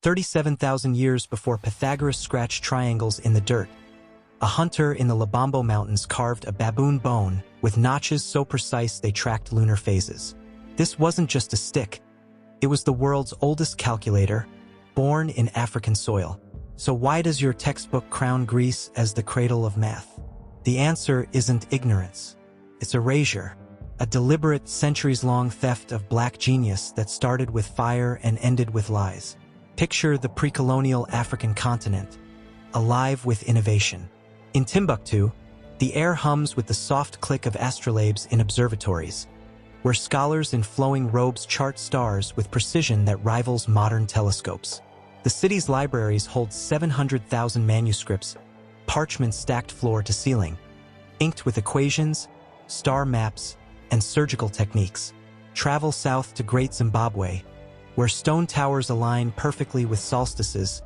37,000 years before Pythagoras scratched triangles in the dirt, a hunter in the Lubombo Mountains carved a baboon bone with notches so precise they tracked lunar phases. This wasn't just a stick. It was the world's oldest calculator, born in African soil. So why does your textbook crown Greece as the cradle of math? The answer isn't ignorance. It's erasure, a deliberate centuries-long theft of black genius that started with fire and ended with lies. Picture the pre-colonial African continent, alive with innovation. In Timbuktu, the air hums with the soft click of astrolabes in observatories, where scholars in flowing robes chart stars with precision that rivals modern telescopes. The city's libraries hold 700,000 manuscripts, parchment stacked floor to ceiling, inked with equations, star maps, and surgical techniques. Travel south to Great Zimbabwe, where stone towers align perfectly with solstices,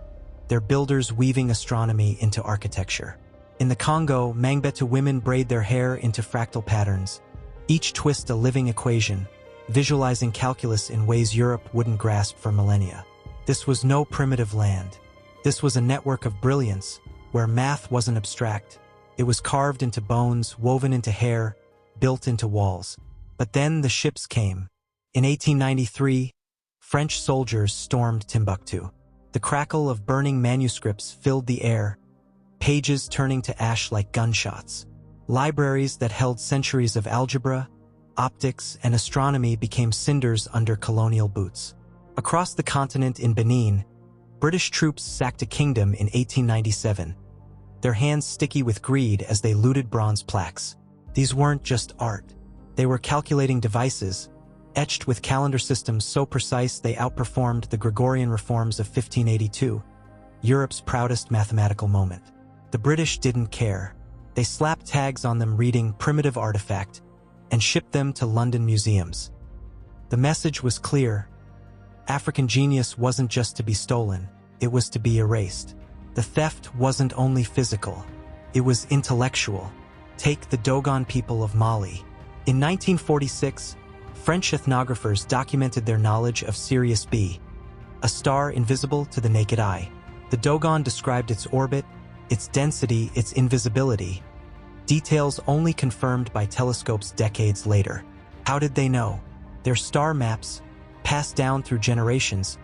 their builders weaving astronomy into architecture. In the Congo, Mangbetu women braid their hair into fractal patterns, each twist a living equation, visualizing calculus in ways Europe wouldn't grasp for millennia. This was no primitive land. This was a network of brilliance, where math wasn't abstract. It was carved into bones, woven into hair, built into walls. But then the ships came. In 1893, French soldiers stormed Timbuktu. The crackle of burning manuscripts filled the air, pages turning to ash like gunshots. Libraries that held centuries of algebra, optics, and astronomy became cinders under colonial boots. Across the continent in Benin, British troops sacked a kingdom in 1897, their hands sticky with greed as they looted bronze plaques. These weren't just art. They were calculating devices, etched with calendar systems so precise they outperformed the Gregorian reforms of 1582, Europe's proudest mathematical moment. The British didn't care. They slapped tags on them reading primitive artifact and shipped them to London museums. The message was clear. African genius wasn't just to be stolen, it was to be erased. The theft wasn't only physical, it was intellectual. Take the Dogon people of Mali. In 1946, French ethnographers documented their knowledge of Sirius B, a star invisible to the naked eye. The Dogon described its orbit, its density, its invisibility, details only confirmed by telescopes decades later. How did they know? Their star maps, passed down through generations,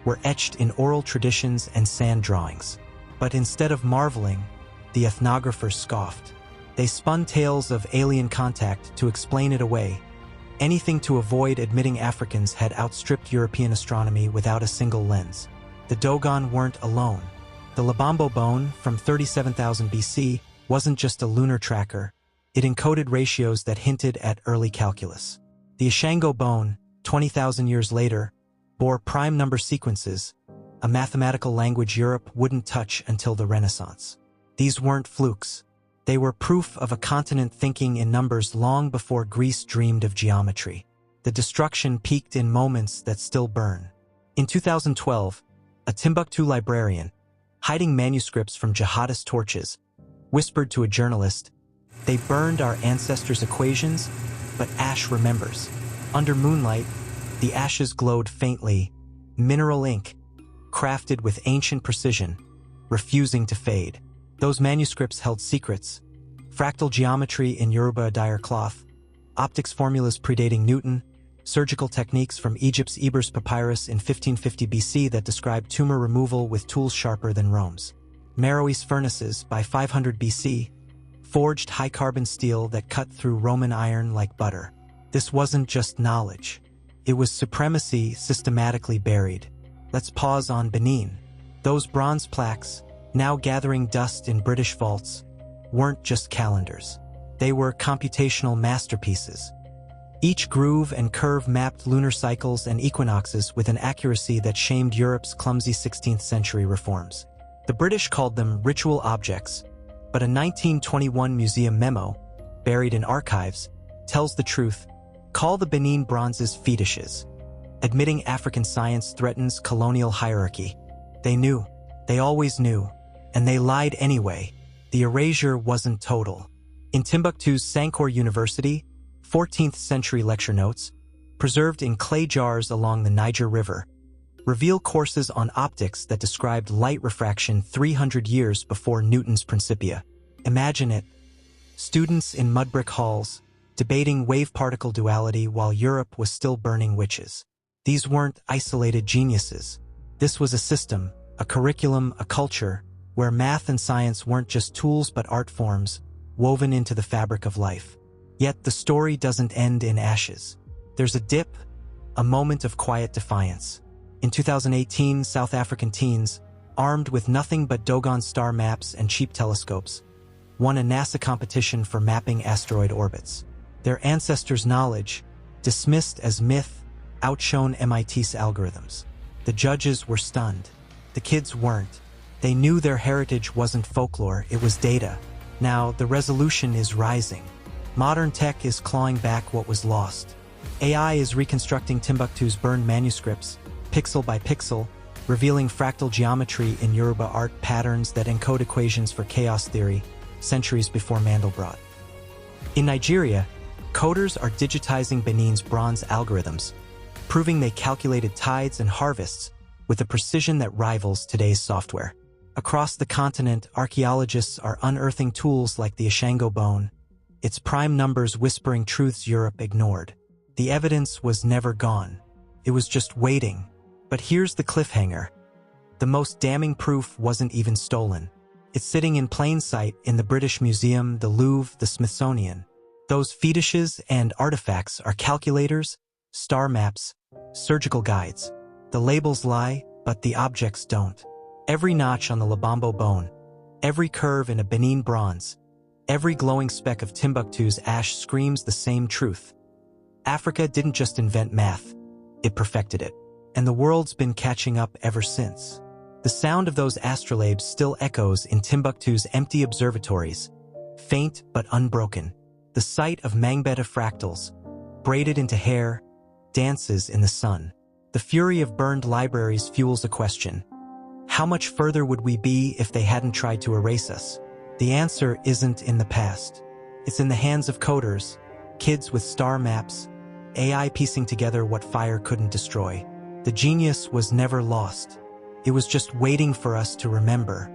were etched in oral traditions and sand drawings. But instead of marveling, the ethnographers scoffed. They spun tales of alien contact to explain it away. Anything to avoid admitting Africans had outstripped European astronomy without a single lens. The Dogon weren't alone. The Lubombo bone from 37,000 BC wasn't just a lunar tracker. It encoded ratios that hinted at early calculus. The Ishango bone, 20,000 years later, bore prime number sequences, a mathematical language Europe wouldn't touch until the Renaissance. These weren't flukes. They were proof of a continent thinking in numbers long before Greece dreamed of geometry. The destruction peaked in moments that still burn. In 2012, a Timbuktu librarian, hiding manuscripts from jihadist torches, whispered to a journalist, "They burned our ancestors' equations, but ash remembers." Under moonlight, the ashes glowed faintly, mineral ink, crafted with ancient precision, refusing to fade. Those manuscripts held secrets: fractal geometry in Yoruba dyer cloth, optics formulas predating Newton, surgical techniques from Egypt's Ebers papyrus in 1550 BC that described tumor removal with tools sharper than Rome's. Meroe's furnaces, by 500 BC, forged high-carbon steel that cut through Roman iron like butter. This wasn't just knowledge. It was supremacy systematically buried. Let's pause on Benin. Those bronze plaques, now gathering dust in British vaults, weren't just calendars. They were computational masterpieces. Each groove and curve mapped lunar cycles and equinoxes with an accuracy that shamed Europe's clumsy 16th century reforms. The British called them ritual objects, but a 1921 museum memo, buried in archives, tells the truth: call the Benin bronzes fetishes. Admitting African science threatens colonial hierarchy. They knew. They always knew. And they lied anyway. The erasure wasn't total. In Timbuktu's Sankore University, 14th century lecture notes, preserved in clay jars along the Niger River, Reveal courses on optics that described light refraction 300 years before Newton's Principia. Imagine it. Students in mud-brick halls, debating wave-particle duality while Europe was still burning witches. These weren't isolated geniuses. This was a system, a curriculum, a culture, where math and science weren't just tools but art forms, woven into the fabric of life. Yet the story doesn't end in ashes. There's a dip, a moment of quiet defiance. In 2018, South African teens, armed with nothing but Dogon star maps and cheap telescopes, won a NASA competition for mapping asteroid orbits. Their ancestors' knowledge, dismissed as myth, outshone MIT's algorithms. The judges were stunned. The kids weren't. They knew their heritage wasn't folklore, it was data. Now, the resolution is rising. Modern tech is clawing back what was lost. AI is reconstructing Timbuktu's burned manuscripts, pixel by pixel, revealing fractal geometry in Yoruba art patterns that encode equations for chaos theory, centuries before Mandelbrot. In Nigeria, coders are digitizing Benin's bronze algorithms, proving they calculated tides and harvests with a precision that rivals today's software. Across the continent, archaeologists are unearthing tools like the Ashango bone, its prime numbers whispering truths Europe ignored. The evidence was never gone. It was just waiting. But here's the cliffhanger. The most damning proof wasn't even stolen. It's sitting in plain sight in the British Museum, the Louvre, the Smithsonian. Those fetishes and artifacts are calculators, star maps, surgical guides. The labels lie, but the objects don't. Every notch on the Lubombo bone, every curve in a Benin bronze, every glowing speck of Timbuktu's ash screams the same truth. Africa didn't just invent math, it perfected it. And the world's been catching up ever since. The sound of those astrolabes still echoes in Timbuktu's empty observatories, faint but unbroken. The sight of Mangbeta fractals, braided into hair, dances in the sun. The fury of burned libraries fuels a question. How much further would we be if they hadn't tried to erase us? The answer isn't in the past. It's in the hands of coders, kids with star maps, AI piecing together what fire couldn't destroy. The genius was never lost. It was just waiting for us to remember.